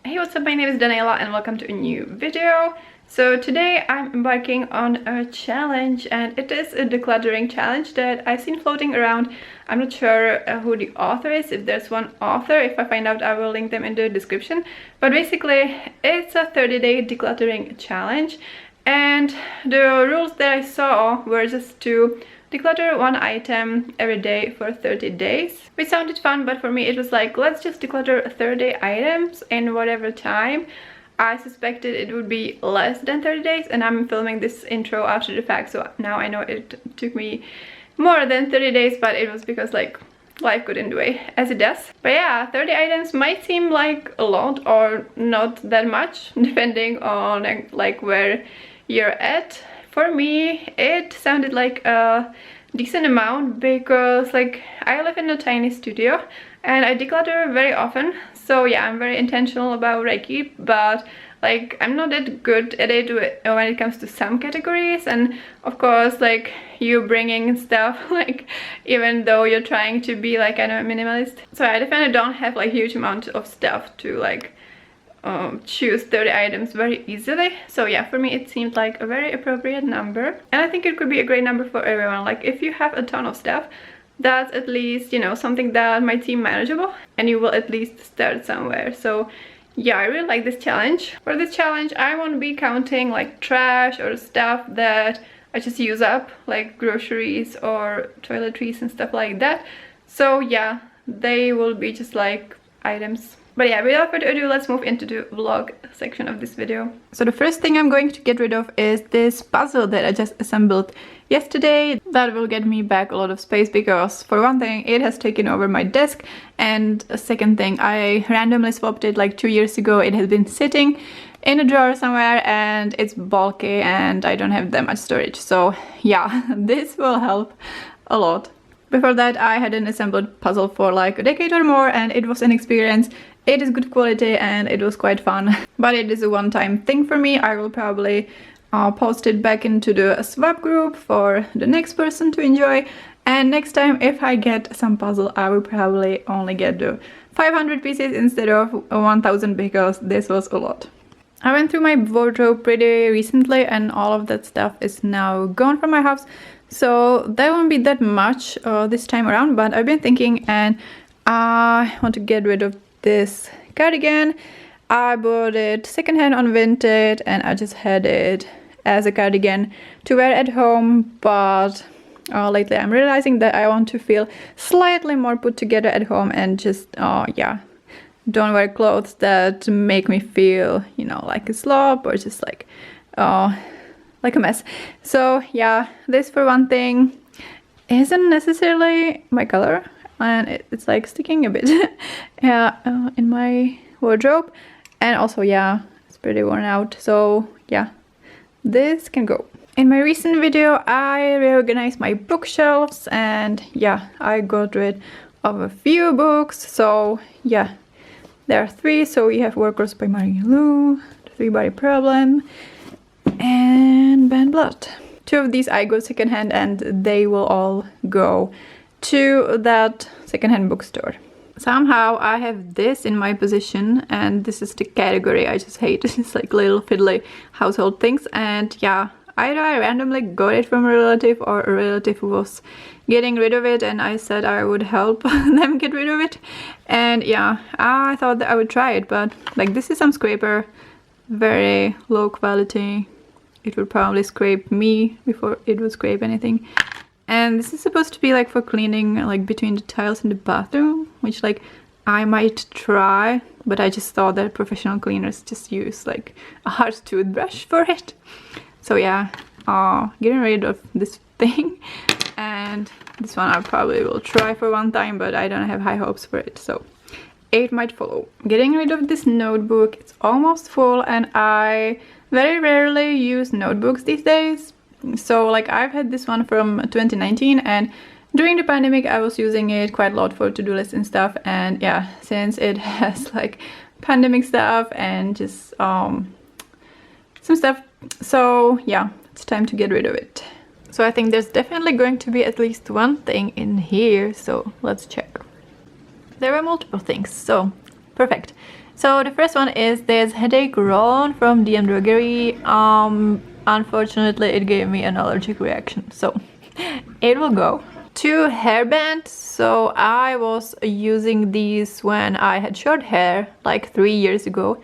Hey, what's up? My name is Daniela and welcome to a new video. So today I'm embarking on a challenge, and it is a decluttering challenge that I've seen floating around. I'm not sure who the author is. If there's one author, if I find out, I will link them in the description. But basically it's a 30-day decluttering challenge, and the rules that I saw were just to declutter one item every day for 30 days, which sounded fun, but for me it was like, let's just declutter 30 items in whatever time. I suspected it would be less than 30 days, and I'm filming this intro after the fact, so now I know it took me more than 30 days, but it was because like life got in the way, as it does. But yeah, 30 items might seem like a lot or not that much, depending on like where you're at. For me, it sounded like a decent amount because like I live in a tiny studio and I declutter very often. So yeah, I'm very intentional about what I keep, but like I'm not that good at it when it comes to some categories. And of course, like you bringing stuff, like even though you're trying to be like a minimalist, so I definitely don't have like huge amount of stuff to like choose 30 items very easily. So yeah, for me it seemed like a very appropriate number, and I think it could be a great number for everyone. Like if you have a ton of stuff, that's at least, you know, something that might seem manageable, and you will at least start somewhere. So yeah, I really like this challenge. For this challenge I won't be counting like trash or stuff that I just use up, like groceries or toiletries and stuff like that. So yeah, they will be just like items. But yeah, without further ado, let's move into the vlog section of this video. So the first thing I'm going to get rid of is this puzzle that I just assembled yesterday. That will get me back a lot of space because, for one thing, it has taken over my desk, and a second thing, I randomly swapped it like 2 years ago. It has been sitting in a drawer somewhere and it's bulky and I don't have that much storage. So yeah, this will help a lot. Before that, I had an assembled puzzle for like a decade or more, and it was an experience. It is good quality and it was quite fun, but it is a one-time thing for me. I will probably post it back into the swap group for the next person to enjoy, and next time if I get some puzzle, I will probably only get the 500 pieces instead of 1000 because this was a lot. I went through my wardrobe pretty recently and all of that stuff is now gone from my house, so there won't be that much this time around. But I've been thinking, and I want to get rid of this cardigan. I bought it secondhand on Vinted and I just had it as a cardigan to wear at home, but lately I'm realizing that I want to feel slightly more put together at home and just yeah, don't wear clothes that make me feel, you know, like a slob or just like a mess. So yeah, this for one thing isn't necessarily my color, and it's like sticking a bit in my wardrobe, and also yeah, it's pretty worn out. So yeah, this can go. In my recent video I reorganized my bookshelves, and yeah, I got rid of a few books. So yeah, there are 3. So we have Workers by Marie Lu, The 3-Body Problem, and Banned Blood. 2 of these I got secondhand, and they will all go to that secondhand bookstore. Somehow I have this in my possession, and this is the category I just hate. It's like little fiddly household things, and yeah, either I randomly got it from a relative or a relative was getting rid of it and I said I would help them get rid of it. And yeah, I thought that I would try it, but like this is some scraper, very low quality. It would probably scrape me before it would scrape anything. And this is supposed to be like for cleaning like between the tiles in the bathroom, which like I might try, but I just thought that professional cleaners just use like a hard toothbrush for it. So yeah, getting rid of this thing, and this one I probably will try for one time, but I don't have high hopes for it, so it might follow. Getting rid of this notebook, it's almost full, and I very rarely use notebooks these days. So like I've had this one from 2019, and during the pandemic I was using it quite a lot for to-do lists and stuff, and yeah, since it has like pandemic stuff and just some stuff, so yeah, it's time to get rid of it. So I think there's definitely going to be at least one thing in here, so let's check. There were multiple things, so perfect. So the first one is this headache roll from DM Drogerie. Unfortunately it gave me an allergic reaction, so it will go. 2 hairbands. So I was using these when I had short hair like 3 years ago,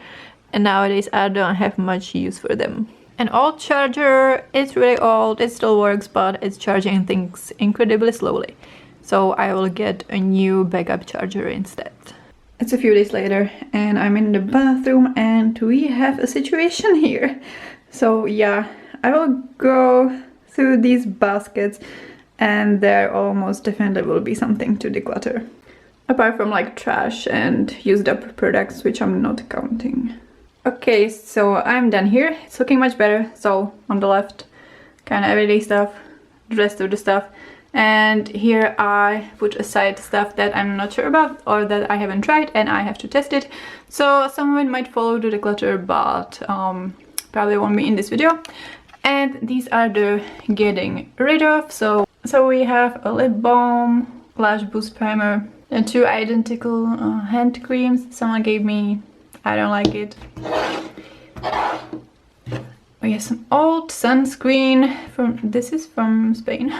and nowadays I don't have much use for them. An old charger. It's really old, it still works, but it's charging things incredibly slowly, so I will get a new backup charger instead. It's a few days later and I'm in the bathroom and we have a situation here. So yeah, I will go through these baskets and there almost definitely will be something to declutter. Apart from like trash and used up products, which I'm not counting. Okay, so I'm done here. It's looking much better. So on the left, kind of everyday stuff, the rest of the stuff. And here I put aside stuff that I'm not sure about or that I haven't tried and I have to test it. So some of it might follow the declutter, but probably won't be in this video. And these are the getting rid of. So we have a lip balm, lash boost primer, and 2 identical hand creams someone gave me. I don't like it. We have some old sunscreen from, this is from Spain.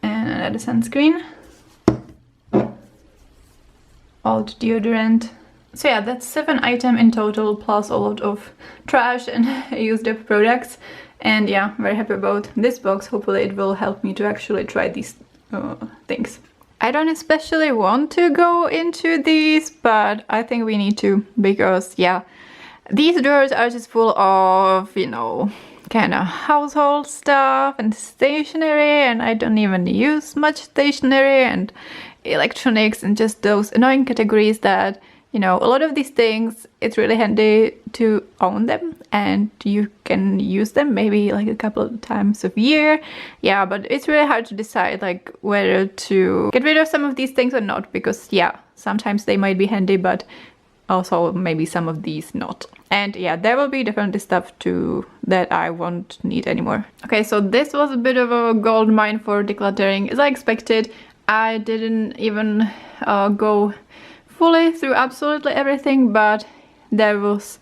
And another sunscreen. Old deodorant. So yeah, that's 7 items in total, plus a lot of trash and used up products. And yeah, very happy about this box. Hopefully it will help me to actually try these things. I don't especially want to go into these, but I think we need to, because yeah, these drawers are just full of, you know, kind of household stuff and stationery, and I don't even use much stationery and electronics and just those annoying categories that, you know, a lot of these things, it's really handy to own them and you can use them maybe like a couple of times a year. Yeah, but it's really hard to decide like whether to get rid of some of these things or not, because yeah, sometimes they might be handy, but also maybe some of these not. And yeah, there will be definitely stuff too that I won't need anymore. Okay, so this was a bit of a gold mine for decluttering. As I expected, I didn't even go fully through absolutely everything, but there was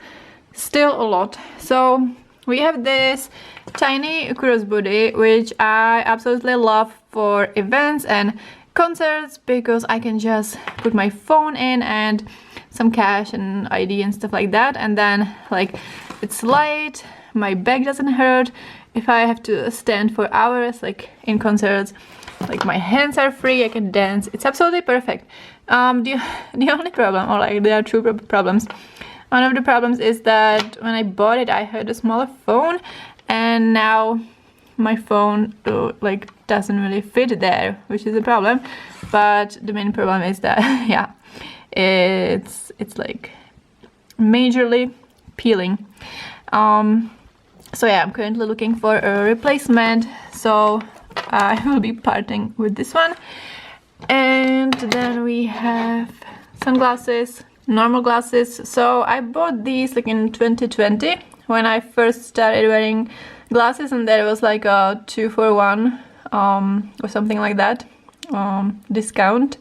still a lot. So we have this tiny crossbody, which I absolutely love for events and concerts, because I can just put my phone in and some cash and ID and stuff like that, and then like it's light, my back doesn't hurt. If I have to stand for hours like in concerts, like my hands are free, I can dance. It's absolutely perfect. The only problem, or like there are 2 problems. One of the problems is that when I bought it I had a smaller phone, and now my phone like doesn't really fit there, which is a problem. But the main problem is that yeah, it's like majorly peeling. So yeah, I'm currently looking for a replacement, so I will be parting with this one. And then we have sunglasses, normal glasses. So I bought these like in 2020 when I first started wearing glasses, and there was like a 2 for 1 or something like that discount,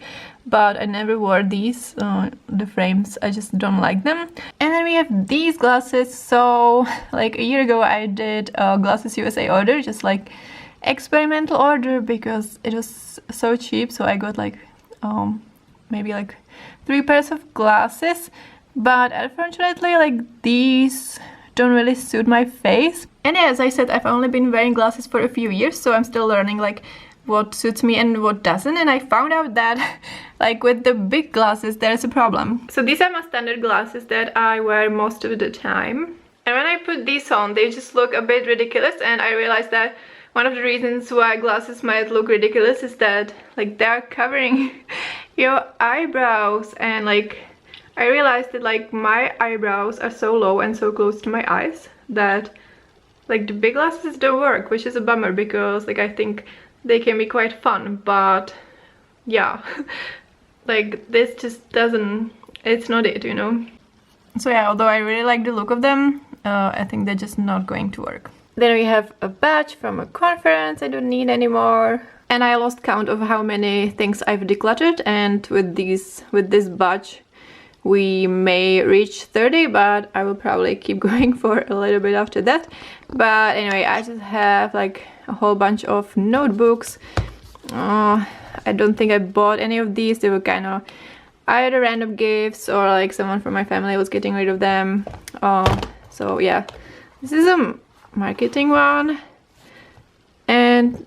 but I never wore these, the frames, I just don't like them. And then we have these glasses. So like a year ago I did a Glasses USA order, just like experimental order, because it was so cheap. So I got like maybe like 3 pairs of glasses, but unfortunately like these don't really suit my face. And as I said, I've only been wearing glasses for a few years, so I'm still learning like what suits me and what doesn't. And I found out that like with the big glasses there's a problem. So these are my standard glasses that I wear most of the time, and when I put these on they just look a bit ridiculous. And I realized that one of the reasons why glasses might look ridiculous is that like they're covering your eyebrows, and like I realized that like my eyebrows are so low and so close to my eyes that like the big glasses don't work, which is a bummer, because like I think they can be quite fun, but yeah, like this just doesn't, it's not it, you know. So yeah, although I really like the look of them, I think they're just not going to work. Then we have a badge from a conference I don't need anymore. And I lost count of how many things I've decluttered, and with this badge we may reach 30, but I will probably keep going for a little bit after that. But anyway, I just have like a whole bunch of notebooks. I don't think I bought any of these. They were kind of either random gifts or like someone from my family was getting rid of them. So yeah, this is a marketing one, and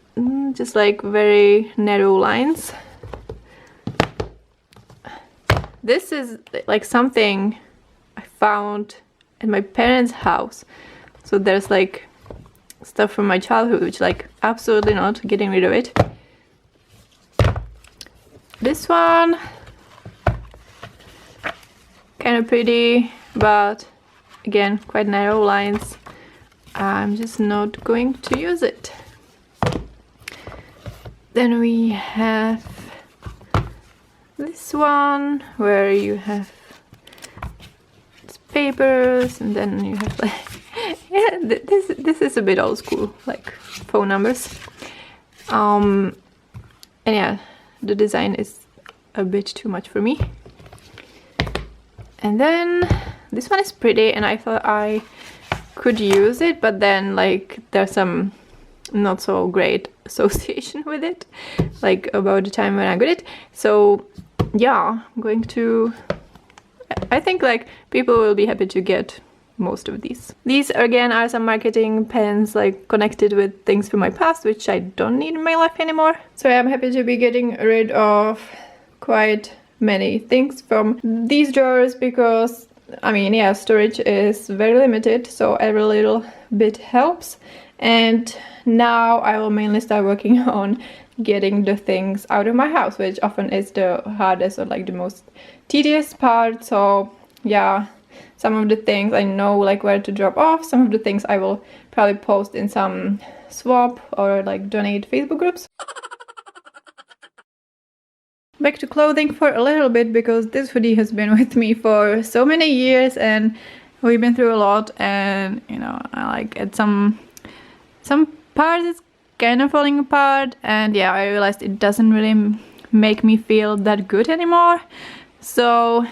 just like very narrow lines. This is like something I found at my parents' house. So there's like stuff from my childhood, which like absolutely not getting rid of it. This one, kind of pretty, but again, quite narrow lines. I'm just not going to use it. Then we have this one where you have papers, and then you have like yeah, this is a bit old school, like phone numbers. And yeah, the design is a bit too much for me. And then this one is pretty, and I thought I could use it, but then like there's some not so great association with it, like about the time when I got it. So yeah, I'm going to, I think like people will be happy to get most of these. These again are some marketing pens like connected with things from my past, which I don't need in my life anymore. So I'm happy to be getting rid of quite many things from these drawers, because I mean, yeah, storage is very limited, so every little bit helps. And now I will mainly start working on getting the things out of my house, which often is the hardest or like the most tedious part. So yeah, some of the things I know like where to drop off. Some of the things I will probably post in some swap or like donate Facebook groups. Back to clothing for a little bit, because this hoodie has been with me for so many years and we've been through a lot, and you know, I like at some parts it's kind of falling apart, and yeah, I realized it doesn't really make me feel that good anymore. So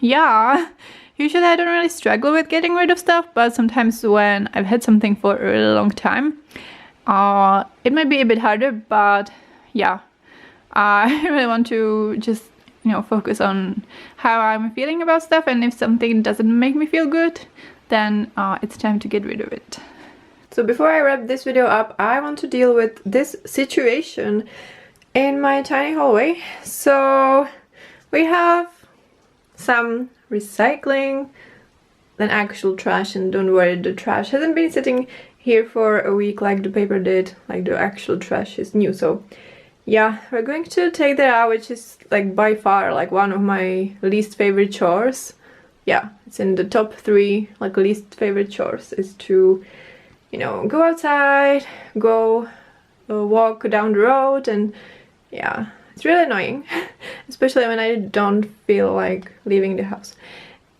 yeah, usually I don't really struggle with getting rid of stuff, but sometimes when I've had something for a really long time, it might be a bit harder. But yeah, I really want to just, you know, focus on how I'm feeling about stuff, and if something doesn't make me feel good, then it's time to get rid of it. So before I wrap this video up, I want to deal with this situation in my tiny hallway. So we have some recycling, then actual trash, and don't worry, the trash hasn't been sitting here for a week like the paper did, like the actual trash is new. So yeah, we're going to take that out, which is like by far like one of my least favorite chores. Yeah, it's in the top 3 like least favorite chores, is to, you know, go outside, go walk down the road, and yeah, it's really annoying, especially when I don't feel like leaving the house.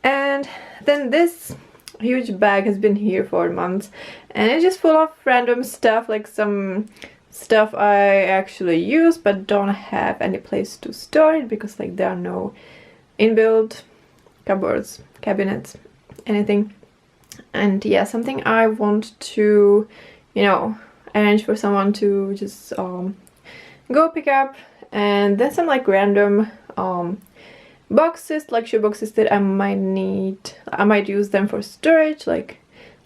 And then this huge bag has been here for months, and it's just full of random stuff, like some stuff I actually use but don't have any place to store it, because like there are no inbuilt cupboards, cabinets, anything. And yeah, something I want to, you know, arrange for someone to just go pick up. And then some like random boxes, like shoe boxes that I might need. I might use them for storage, like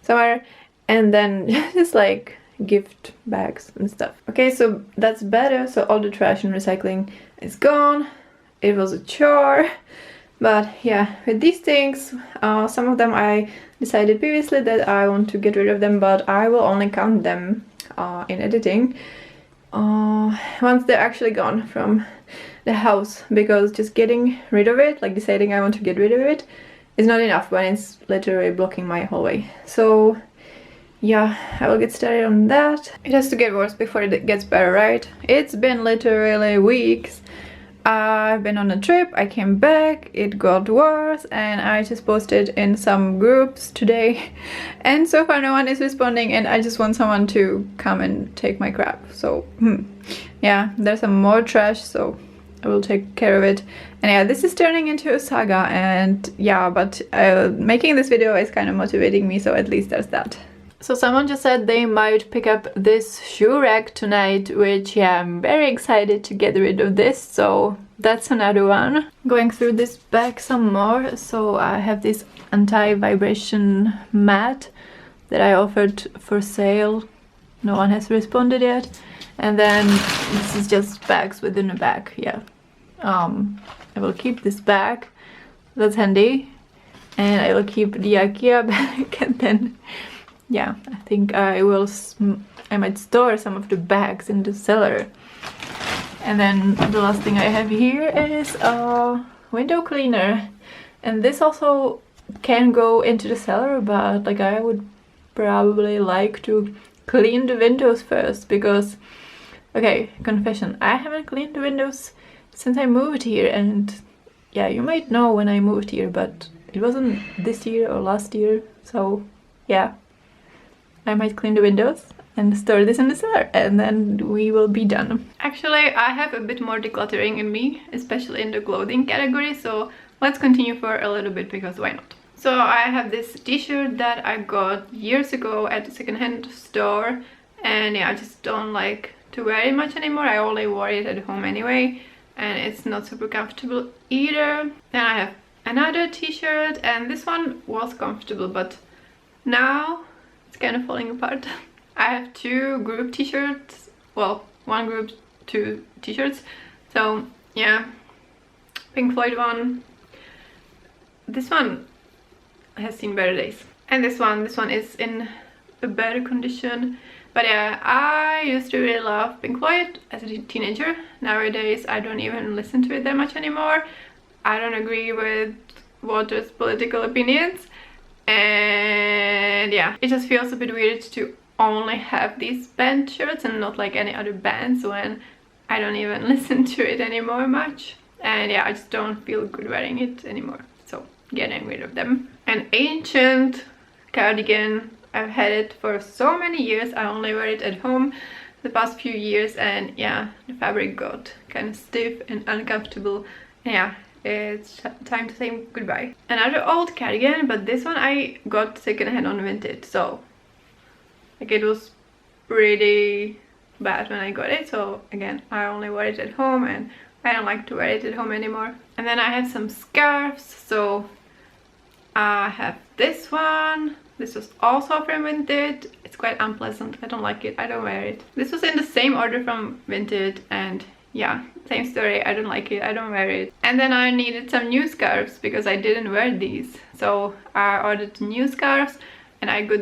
somewhere. And then just like gift bags and stuff. Okay, so that's better. So all the trash and recycling is gone. It was a chore. But yeah, with these things, some of them I decided previously that I want to get rid of them, but I will only count them in editing once they're actually gone from the house, because just getting rid of it, like deciding I want to get rid of it, is not enough when it's literally blocking my hallway. So yeah, I will get started on that. It has to get worse before it gets better, right? It's been literally weeks. I've been on a trip, I came back, it got worse, and I just posted in some groups today, and so far no one is responding, and I just want someone to come and take my crap. So yeah, there's some more trash, so I will take care of it. And yeah, this is turning into a saga, and yeah, but making this video is kind of motivating me, so at least there's that. So someone just said they might pick up this shoe rack tonight, which yeah, I'm very excited to get rid of this, so that's another one. Going through this bag some more, so I have this anti-vibration mat that I offered for sale. No one has responded yet. And then this is just bags within a bag, yeah. I will keep this bag, that's handy. And I will keep the IKEA bag, and then yeah, I think I might store some of the bags in the cellar. And then the last thing I have here is a window cleaner. And this also can go into the cellar, but like I would probably like to clean the windows first, because, okay, confession, I haven't cleaned the windows since I moved here. And yeah, you might know when I moved here, but it wasn't this year or last year, so yeah. I might clean the windows and store this in the cellar, and then we will be done. Actually, I have a bit more decluttering in me, especially in the clothing category, so let's continue for a little bit, because why not? So I have this t-shirt that I got years ago at a secondhand store, and yeah, I just don't like to wear it much anymore. I only wore it at home anyway, and it's not super comfortable either. Then I have another t-shirt, and this one was comfortable, but now it's kind of falling apart. I have two group t-shirts, well, one group, two t-shirts. So yeah, Pink Floyd one. This one has seen better days, and this one is in a better condition. But yeah, I used to really love Pink Floyd as a teenager. Nowadays I don't even listen to it that much anymore. I don't agree with Waters' political opinions, and yeah, it just feels a bit weird to only have these band shirts and not like any other bands when I don't even listen to it anymore much. And yeah, I just don't feel good wearing it anymore, so getting rid of them. An ancient cardigan, I've had it for so many years. I only wear it at home the past few years, and yeah, the fabric got kind of stiff and uncomfortable. And yeah, it's time to say goodbye. Another old cardigan, but this one I got secondhand on Vinted, so like it was pretty bad when I got it, so again, I only wear it at home, and I don't like to wear it at home anymore. And then I have some scarves, so I have this one. This was also from Vinted. It's quite unpleasant, I don't like it, I don't wear it. This was in the same order from Vinted, and yeah, same story, I don't like it, I don't wear it. And then I needed some new scarves because I didn't wear these, so I ordered new scarves, and I got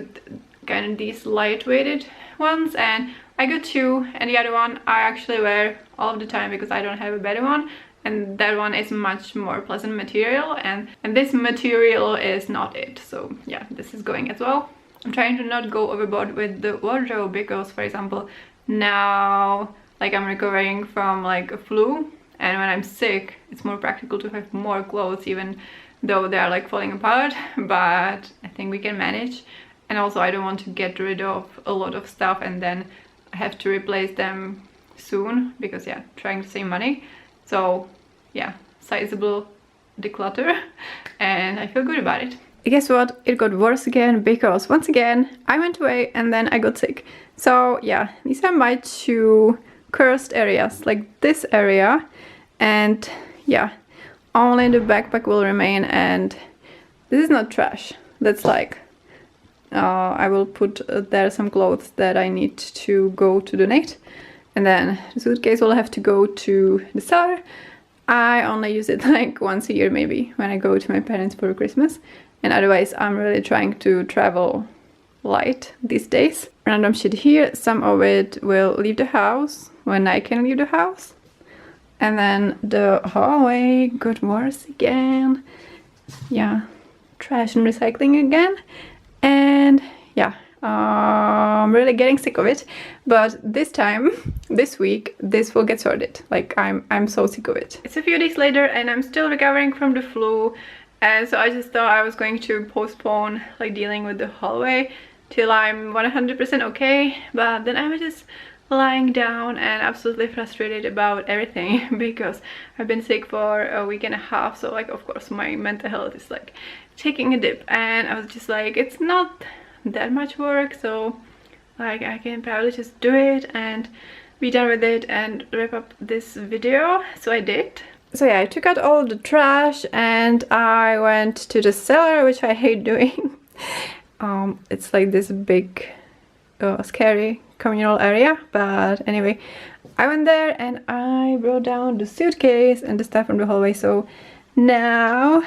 kind of these lightweighted ones, and I got two, and the other one I actually wear all of the time because I don't have a better one, and that one is much more pleasant material, and this material is not it. So yeah, this is going as well. I'm trying to not go overboard with the wardrobe, because for example, now like I'm recovering from like a flu, and when I'm sick it's more practical to have more clothes, even though they are like falling apart, but I think we can manage. And also I don't want to get rid of a lot of stuff and then I have to replace them soon, because yeah, trying to save money. So yeah, sizable declutter, and I feel good about it. Guess what? It got worse again, because once again I went away and then I got sick. So yeah, these are my two cursed areas, like this area, and yeah, only the backpack will remain. And this is not trash, that's like I will put there some clothes that I need to go to donate, and then the suitcase will have to go to the cellar. I only use it like once a year maybe, when I go to my parents for Christmas, and otherwise I'm really trying to travel light these days. Random shit here, some of it will leave the house when I can leave the house. And then the hallway got worse again. Yeah, trash and recycling again. And yeah, I'm really getting sick of it, but this time, this week, this will get sorted. Like I'm so sick of it. It's a few days later and I'm still recovering from the flu, and so I just thought I was going to postpone like dealing with the hallway till I'm 100% okay. But then I was just lying down and absolutely frustrated about everything because I've been sick for a week and a half, so like of course my mental health is like taking a dip, and I was just like, it's not that much work, so like I can probably just do it and be done with it and wrap up this video. So I did. So yeah, I took out all the trash and I went to the cellar, which I hate doing. It's like this big scary communal area, but anyway, I went there and I brought down the suitcase and the stuff from the hallway. So now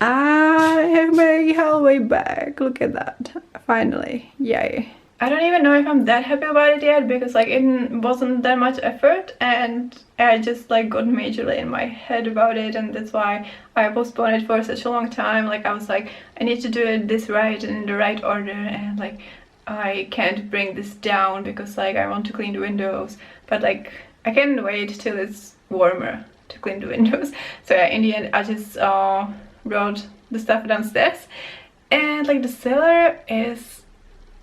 I have my hallway back. Look at that, finally, yay. I don't even know if I'm that happy about it yet, because like it wasn't that much effort and I just like got majorly in my head about it, and that's why I postponed it for such a long time. Like I was like, I need to do it this right and in the right order, and like I can't bring this down because like I want to clean the windows, but like I can't wait till it's warmer to clean the windows. So yeah, in the end I just brought the stuff downstairs, and like the cellar is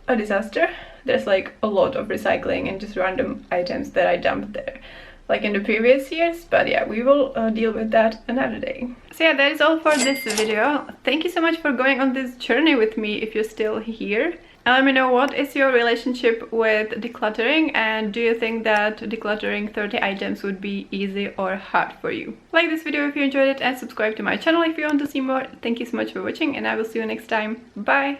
a disaster. There's like a lot of recycling and just random items that I dumped there like in the previous years, but yeah, we will deal with that another day. So yeah, that is all for this video. Thank you so much for going on this journey with me if you're still here. And let me know, what is your relationship with decluttering, and do you think that decluttering 30 items would be easy or hard for you? Like this video if you enjoyed it and subscribe to my channel if you want to see more. Thank you so much for watching, and I will see you next time. Bye!